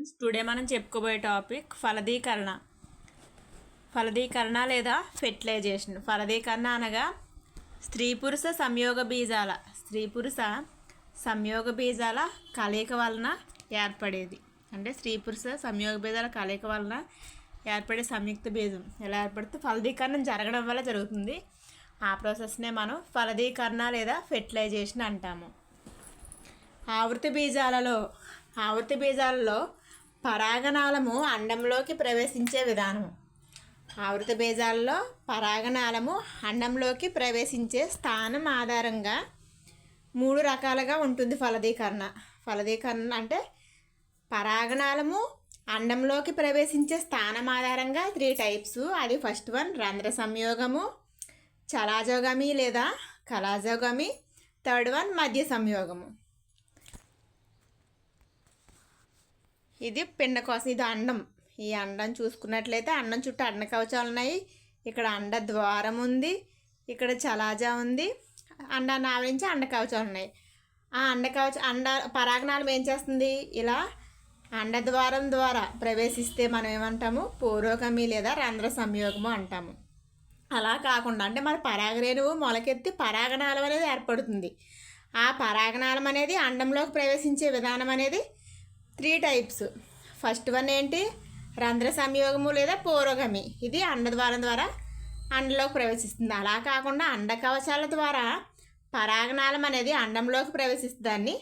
Friends, today మనం చెప్పుకోబోయే topic ఫలదీకరణ లేదా ఫెర్టిలైజేషన్. ఫలదీకరణ అనగా స్త్రీ పురుష సంయోగ బీజాల కలయిక వలన ఏర్పడేది. అంటే స్త్రీ పురుష సంయోగ బీజాల కలయిక వలన ఏర్పడే సంయుక్త బీజం ఎలా ఏర్పడితే ఫలదీకరణం జరగడం వల్ల జరుగుతుంది. ఆ ప్రాసెస్నే మనం ఫలదీకరణ లేదా ఫెర్టిలైజేషన్ అంటాము. ఆవృత బీజాలలో పరాగనాళము అండంలోకి ప్రవేశించే విధానము. ఆవృత బీజాలలో పరాగనాళము అండంలోకి ప్రవేశించే స్థానం ఆధారంగా 3 రకాలుగా ఉంటుంది ఫలదీకరణ. అంటే పరాగనాళము అండంలోకి ప్రవేశించే స్థానం ఆధారంగా 3 టైప్స్. అది ఫస్ట్ వన్ రంధ్ర సంయోగము, చలాజోగమి లేదా కలాజోగమి, థర్డ్ వన్ మధ్య సంయోగము. ఇది పిండ కోసం, ఇది అండం. ఈ అండం చూసుకున్నట్లయితే అండం చుట్టూ అండ కవచాలు ఉన్నాయి. ఇక్కడ అండ ద్వారం ఉంది, ఇక్కడ చలాజా ఉంది, అండాన్ని ఆవరించి అండ కవచాలు ఉన్నాయి. ఆ అండ పరాగనాళం ఏం చేస్తుంది? ఇలా అండద్వారం ద్వారా ప్రవేశిస్తే మనం ఏమంటాము? పూర్వగమి లేదా రంధ్ర సంయోగము అంటాము. అలా కాకుండా అంటే మన పరాగరేణువు మొలకెత్తి పరాగనాళం అనేది ఏర్పడుతుంది. ఆ పరాగనాళం అనేది అండంలోకి ప్రవేశించే విధానం అనేది 3 టైప్స్. ఫస్ట్ వన్ ఏంటి? రంధ్ర సంయోగము లేదా పూర్వగమి. ఇది అండద్వారం ద్వారా అండంలోకి ప్రవేశిస్తుంది. అలా కాకుండా అండ కవచాల ద్వారా పరాగనాళం అనేది అండంలోకి ప్రవేశిస్తుందాన్ని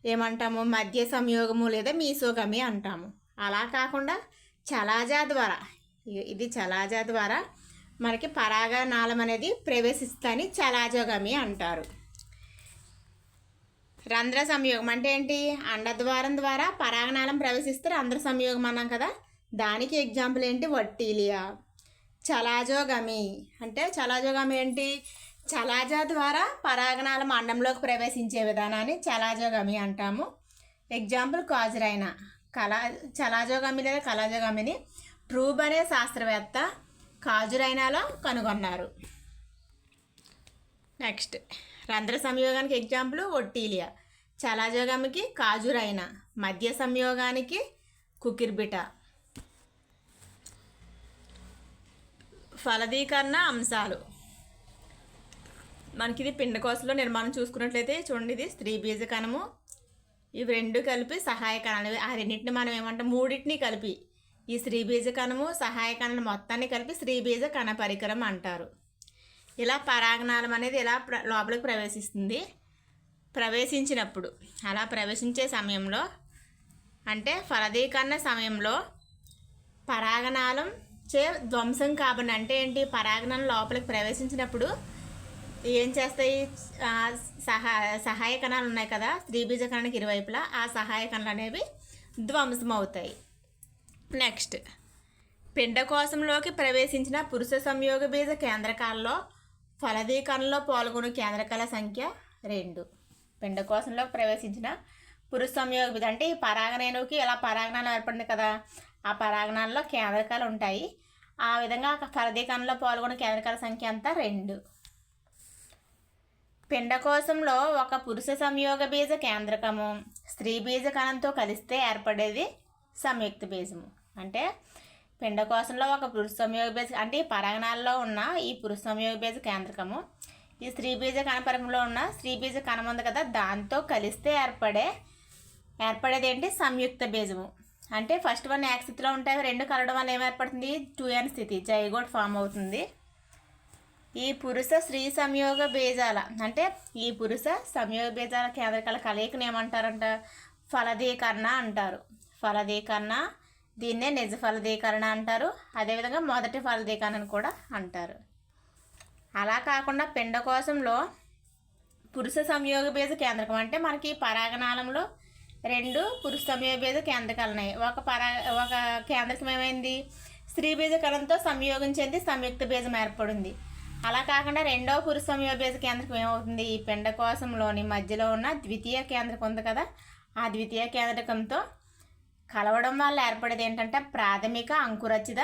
ఏమంటాము? మధ్య సంయోగము లేదా మీసోగమి అంటాము. అలా కాకుండా చలాజా ద్వారా మనకి పరాగనాళం అనేది ప్రవేశిస్తుందని చలాజోగమి అంటారు. రంధ్ర సంయోగం అంటే ఏంటి? అండద్వారం ద్వారా పరాగనాళం ప్రవేశిస్తే రంధ్ర సంయోగం అన్నాం కదా, దానికి ఎగ్జాంపుల్ ఏంటి? వట్టీలియా. చలాజోగమి ఏంటి? చలాజా ద్వారా పరాగనాళం అండంలోకి ప్రవేశించే విధానాన్ని చలాజోగమి అంటాము. ఎగ్జాంపుల్ కాజురైనా. చలాజోగమి లేదా కలాజోగమిని ట్రూబ్ అనే శాస్త్రవేత్త కాజురైనాలో కనుగొన్నారు. నెక్స్ట్ రంధ్ర సంయోగానికి ఎగ్జాంపుల్ ఒట్టీలియా, చలాజోగమికి కాజురైనా, మధ్య సంయోగానికి కుకిర్బిటా. ఫలదీకరణ అంశాలు. మనకి ఇది పిండకోశలో నిర్మాణం చూసుకున్నట్లయితే చూడండి, ఇది స్త్రీ బీజ కణము, ఇవి 2 కలిపి సహాయ కణాలు. ఆ రెండింటిని మనం ఏమంటాం? 3 కలిపి ఈ స్త్రీ బీజ కణము సహాయ కణాలు మొత్తాన్ని కలిపి స్త్రీ బీజ కణ పరికరం అంటారు. ఇలా పరాగనాళం అనేది ఇలా లోపలికి ప్రవేశించినప్పుడు అలా ప్రవేశించే సమయంలో అంటే ఫలదీకరణ సమయంలో పరాగనాళం ధ్వంసం కాబట్టి అంటే ఏంటి? పరాగనాళం లోపలికి ప్రవేశించినప్పుడు ఏం చేస్తాయి? సహాయ కణాలు ఉన్నాయి కదా స్త్రీ బీజ కణానికి ఇరువైపులా, ఆ సహాయ కణాలు అనేవి ధ్వంసం అవుతాయి. నెక్స్ట్ పిండకోశంలోకి ప్రవేశించిన పురుష సంయోగ బీజ కేంద్రకాలలో ఫలదీకరణలో పాల్గొనే కేంద్రకాల సంఖ్య 2. పిండకోశంలోకి ప్రవేశించిన పురుష సంయోగ బీజ అంటే ఈ పరాగరేణువుకి ఎలా పరాగనాళం ఏర్పడింది కదా, ఆ పరాగనాళంలో కేంద్రకాలు ఉంటాయి. ఆ విధంగా ఫలదీకరణలో పాల్గొనే కేంద్రకాల సంఖ్య అంతా 2. పిండకోశంలో ఒక పురుష సంయోగ బీజ కేంద్రకము స్త్రీ బీజ కణంతో కలిస్తే ఏర్పడేది సంయుక్త బీజము. అంటే పిండకోశంలో ఒక పురుష సంయోగ బీజ అంటే ఈ పరాగనాల్లో ఉన్న ఈ పురుష సంయోగ బీజ కేంద్రకము ఈ స్త్రీ బీజ కణపరంలో ఉన్న స్త్రీ బీజ కణం ఉంది కదా, దాంతో కలిస్తే ఏర్పడేది ఏంటి? సంయుక్త బీజము. అంటే ఫస్ట్ వన్ ఏక స్థితిలో ఉంటాయి, 2 కలవడం వల్ల ఏమేర్పడుతుంది? 2n స్థితి, జైగోట్ ఫామ్ అవుతుంది. ఈ పురుష స్త్రీ సంయోగ బీజాల కేంద్రకాల కలయికను ఏమంటారంట? ఫలదీకరణ అంటారు. ఫలదీకరణ, దీన్నే నిజ ఫలదీకరణ అంటారు. అదేవిధంగా మొదటి ఫలదీకరణ కూడా అంటారు. అలా కాకుండా పిండకోశంలో పురుష సంయోగ బీజ కేంద్రకం అంటే మనకి పరాగనాళంలో 2 పురుష సంయోగ బీజ కేంద్రకాలు ఉన్నాయి. ఒక కేంద్రకం ఏమైంది? స్త్రీ బీజ కణంతో సంయోగం చెంది సంయుక్త బీజం ఏర్పడింది. అలా కాకుండా 2వ పురుష సంయోగ బీజ కేంద్రకం ఏమవుతుంది? ఈ పిండకోశంలోని మధ్యలో ఉన్న ద్వితీయ కేంద్రకం ఉంది కదా, ఆ ద్వితీయ కేంద్రకంతో కలవడం వల్ల ఏర్పడేది ఏంటంటే ప్రాథమిక అంకురచిత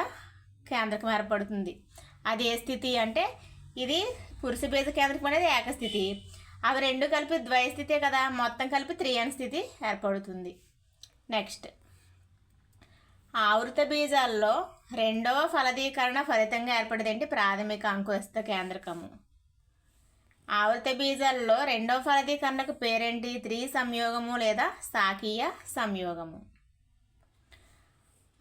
కేంద్రకం ఏర్పడుతుంది. అది ఏ స్థితి అంటే ఇది పురుష బీజ కేంద్రకం అనేది ఏకస్థితి, అవి 2 కలిపి ద్వయస్థితే కదా, మొత్తం కలిపి 3n స్థితి ఏర్పడుతుంది. నెక్స్ట్ ఆవృత బీజాల్లో రెండవ ఫలదీకరణ ఫలితంగా ఏర్పడేది ప్రాథమిక అంకురస్థ కేంద్రకము. ఆవృత బీజాల్లో రెండవ ఫలదీకరణకు పేరేంటి? త్రిసంయోగము లేదా శాఖీయ సంయోగము.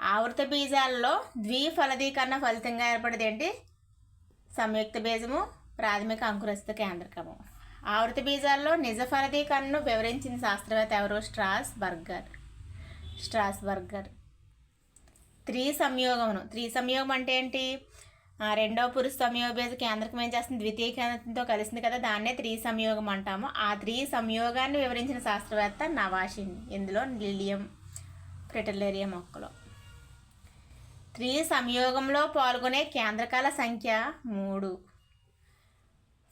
ఆవృత బీజాల్లో ద్విఫలదీకరణ ఫలితంగా ఏర్పడేది సంయుక్త బీజము, ప్రాథమిక అంకురస్థ కేంద్రకము. ఆవృత బీజాల్లో నిజ ఫలదీకరణను వివరించిన శాస్త్రవేత్త ఎవరు? స్ట్రాస్బర్గర్. త్రిసంయోగం అంటే ఏంటి? రెండవ పురుష సంయోగ బీజ కేంద్రకం ఏం చేస్తుంది? ద్వితీయ కేంద్రకంతో కలిసింది కదా, దాన్నే త్రిసంయోగం అంటాము. ఆ త్రిసంయోగాన్ని వివరించిన శాస్త్రవేత్త నవాషిన్. ఇందులో లిలియం ఫ్రిటిల్లరియా మొక్కలు. త్రిసంయోగంలో పాల్గొనే కేంద్రకాల సంఖ్య 3.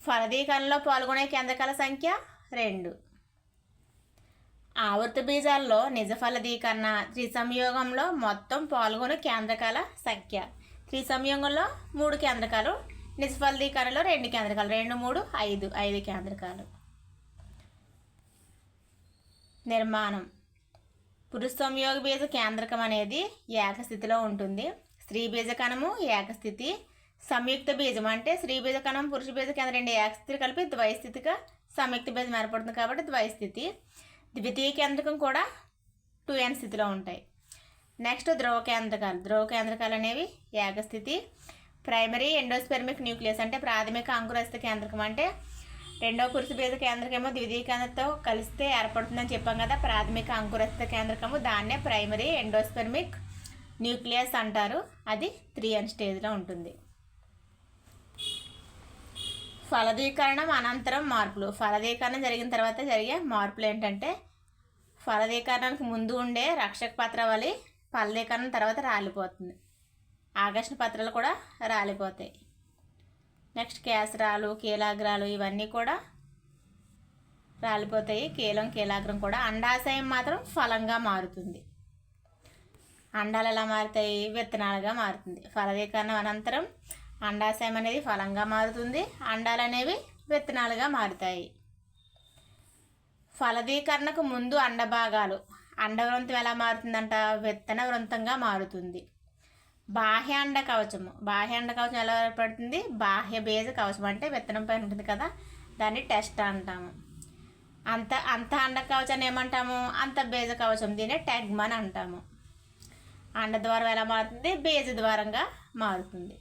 ఫలదీకరణలో పాల్గొనే కేంద్రకాల సంఖ్య 2. ఆవృత బీజాల్లో నిజ ఫలదీకరణ త్రిసంయోగంలో మొత్తం పాల్గొనే కేంద్రకాల సంఖ్య. త్రిసంయోగంలో 3 కేంద్రకాలు, నిజ ఫలదీకరణలో 2 కేంద్రకాలు. 2, 3, 5 కేంద్రకాలు. నిర్మాణం. పురుష సంయోగ బీజ కేంద్రకం అనేది ఏకస్థితిలో ఉంటుంది. స్త్రీ బీజ కణము ఏకస్థితి. సంయుక్త బీజం అంటే స్త్రీ బీజ కణం పురుష బీజ కేంద్రం 2 ఏకస్థితి కలిపి ద్వైస్థితిగా సంయుక్త బీజం ఏర్పడుతుంది కాబట్టి ద్వైస్థితి. ద్వితీయ కేంద్రకం కూడా 2n స్థితిలో ఉంటాయి. నెక్స్ట్ ధ్రువ కేంద్రకాలు అనేవి ఏకస్థితి. ప్రైమరీ ఎండోస్పెర్మిక్ న్యూక్లియస్ అంటే ప్రాథమిక అంకురస్థ కేంద్రకం అంటే రెండవ పురుష బీజ కేంద్రకమో ద్వితీయ కేంద్రంతో కలిస్తే ఏర్పడుతుందని చెప్పాం కదా, ప్రాథమిక అంకురస్థ కేంద్రకము. దాన్నే ప్రైమరీ ఎండోస్పెర్మిక్ న్యూక్లియస్ అంటారు. అది 3n స్టేజ్లో ఉంటుంది. ఫలదీకరణం అనంతరం మార్పులు. ఫలదీకరణం జరిగిన తర్వాత జరిగే మార్పులు ఏంటంటే, ఫలదీకరణానికి ముందు ఉండే రక్షక పత్రావళి ఫలదీకరణం తర్వాత రాలిపోతుంది. ఆకర్షణ పత్రాలు కూడా రాలిపోతాయి. నెక్స్ట్ కేసరాలు, కీలాగ్రాలు ఇవన్నీ కూడా రాలిపోతాయి. కీలాగ్రం కూడా. అండాశయం మాత్రం ఫలంగా మారుతుంది. అండాలు ఎలా మారుతాయి? విత్తనాలుగా మారుతుంది. ఫలదీకరణం అనంతరం అండాశయం అనేది ఫలంగా మారుతుంది. అండాలు అనేవి విత్తనాలుగా మారుతాయి. ఫలదీకరణకు ముందు అండభాగాలు. అండవృంతం ఎలా మారుతుందంట? విత్తన వృంతంగా మారుతుంది. బాహ్య అండ కవచము ఎలా ఏర్పడుతుంది? బాహ్య బీజ కవచం అంటే విత్తనం పైన ఉంటుంది కదా, దాన్ని టెస్ట్ అంటాము. అంత అండ కవచాన్ని ఏమంటాము? అంత బీజ కవచం, దీన్ని టెగ్మన్ అంటాము. అండ ద్వారం ఎలా మారుతుంది? బీజ ద్వారంగా మారుతుంది.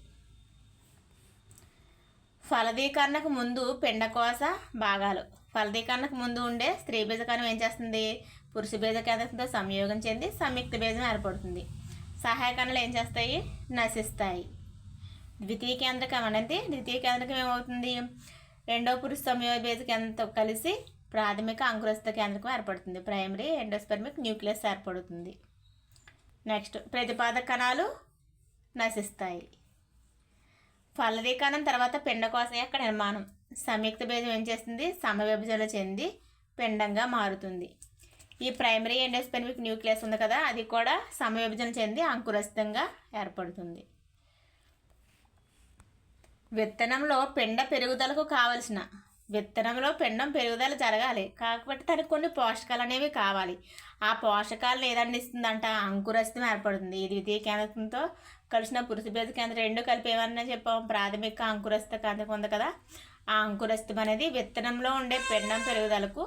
ఫలదీకరణకు ముందు పిండకోశ భాగాలు. ఫలదీకరణకు ముందు ఉండే స్త్రీ బీజకణం ఏం చేస్తుంది? పురుష బీజ కేంద్రంతో సంయోగం చెంది సంయుక్త బీజం ఏర్పడుతుంది. సహాయకణాలు ఏం చేస్తాయి? నశిస్తాయి. ద్వితీయ కేంద్రకం ఏమవుతుంది? రెండవ పురుష సంయోగ బీజ కేంద్రంతో కలిసి ప్రాథమిక అంకురస్థ కేంద్రకం ఏర్పడుతుంది. ప్రైమరీ ఎండోస్పెర్మిక్ న్యూక్లియస్ ఏర్పడుతుంది. నెక్స్ట్ ప్రతిపాదక కణాలు నశిస్తాయి. ఫలదీకరణం తర్వాత పిండకోశం యొక్క నిర్మాణం. సంయుక్త బీజం ఏం చేస్తుంది? సమవిభజన చెంది పిండంగా మారుతుంది. ఈ ప్రైమరీ ఎండోస్పెర్మిక్ న్యూక్లియస్ ఉంది కదా, అది కూడా సమవిభజన చెంది అంకురస్థంగా ఏర్పడుతుంది. విత్తనంలో పిండం పెరుగుదల జరగాలి కాబట్టి దానికి కొన్ని పోషకాలు అనేవి కావాలి. ఆ పోషకాలను ఏదన్నా ఇస్తుందంట? అంకురస్థం ఏర్పడుతుంది. ఈ ద్వితీయ కేంద్రకంతో కలిసిన పురుష బీజ కేంద్రం 2 కలిపి ఏమన్నా చెప్పాం? ప్రాథమిక అంకురస్థ కేంద్రకం ఉంది కదా, ఆ అంకురస్థం అనేది విత్తనంలో ఉండే పిండం పెరుగుదలకు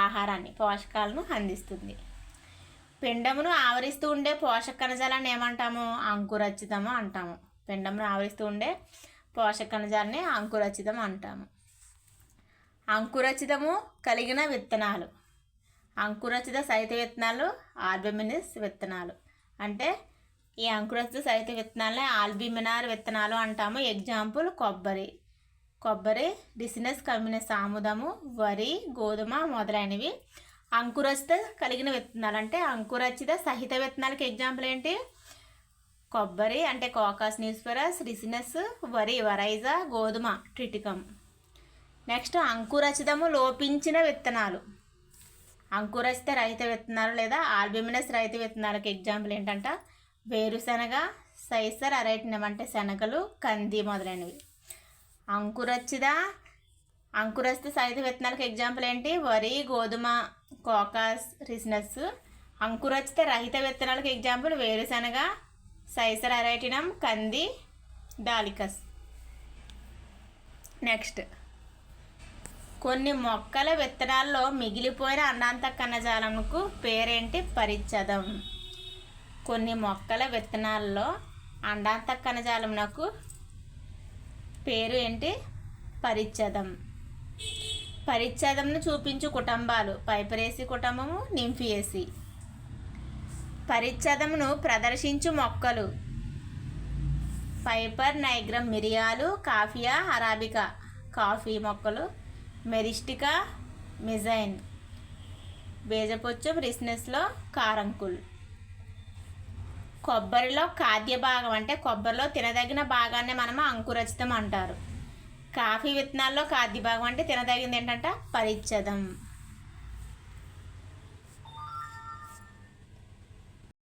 ఆహారాన్ని, పోషకాలను అందిస్తుంది. పిండమును ఆవరిస్తూ ఉండే పోషక కణజాలాన్ని ఏమంటాము? అంకురచ్చితము అంటాము. పిండమును ఆవరిస్తూ ఉండే పోషక కణజాలాన్ని అంకురచ్చితం అంటాము. అంకురచితము కలిగిన విత్తనాలు. అంకురచిత సహిత విత్తనాలు ఆల్బమినస్ విత్తనాలు. అంటే ఈ అంకురచిత సహిత విత్తనాలనే ఆల్బిమినార్ విత్తనాలు అంటాము. ఎగ్జాంపుల్ కొబ్బరి, రిసినస్ కమ్యూనస్ ఆముదము, వరి, గోధుమ మొదలైనవి అంకురచిత కలిగిన విత్తనాలు. అంటే అంకురచిత సహిత విత్తనాలకి ఎగ్జాంపుల్ ఏంటి? కొబ్బరి అంటే కోకాస్ న్యూస్ఫెరస్, రిసినస్ వరి, వరైజా, గోధుమ ట్రిటికమ్. నెక్స్ట్ అంకురచితము లోపించిన విత్తనాలు. అంకురచిత రహిత విత్తనాలు లేదా ఆల్బిమినస్ రహిత విత్తనాలకు ఎగ్జాంపుల్ ఏంటంట? వేరుశనగ, సైసర్ అరైటినం అంటే శనగలు, కంది మొదలైనవి. అంకురచిత సహిత విత్తనాలకు ఎగ్జాంపుల్ ఏంటి? వరి, గోధుమ, కోకాస్, రిసినస్. అంకురచిత రహిత విత్తనాలకు ఎగ్జాంపుల్ వేరుశనగ, సైసర్ అరైటినం, కంది, డాలికస్. నెక్స్ట్, కొన్ని మొక్కల విత్తనాల్లో మిగిలిపోయిన అండాంత కణజాలంకు పేరేంటి? పరిచ్ఛేదం. కొన్ని మొక్కల విత్తనాల్లో అండాంత కణజాలంకు పేరు ఏంటి? పరిచ్ఛేదం. పరిచ్ఛేదంను చూపించు కుటుంబాలు: పైపరేసి కుటుంబము, నింఫియేసి. పరిచ్ఛేదమును ప్రదర్శించు మొక్కలు: పైపర్ నైగ్రమ్ మిరియాలు, కాఫియా అరాబికా కాఫీ మొక్కలు, మెరిస్టికా మిజైన్. బేజపుచ్చం రిస్నెస్లో కారంకుల్. కొబ్బరిలో ఖాద్య భాగం అంటే కొబ్బరిలో తినదగిన భాగాన్ని మనము అంకురచితం అంటారు. కాఫీ విత్తనాల్లో ఖాద్య భాగం అంటే తినదగింది ఏంటంటే పరిచ్ఛేదం.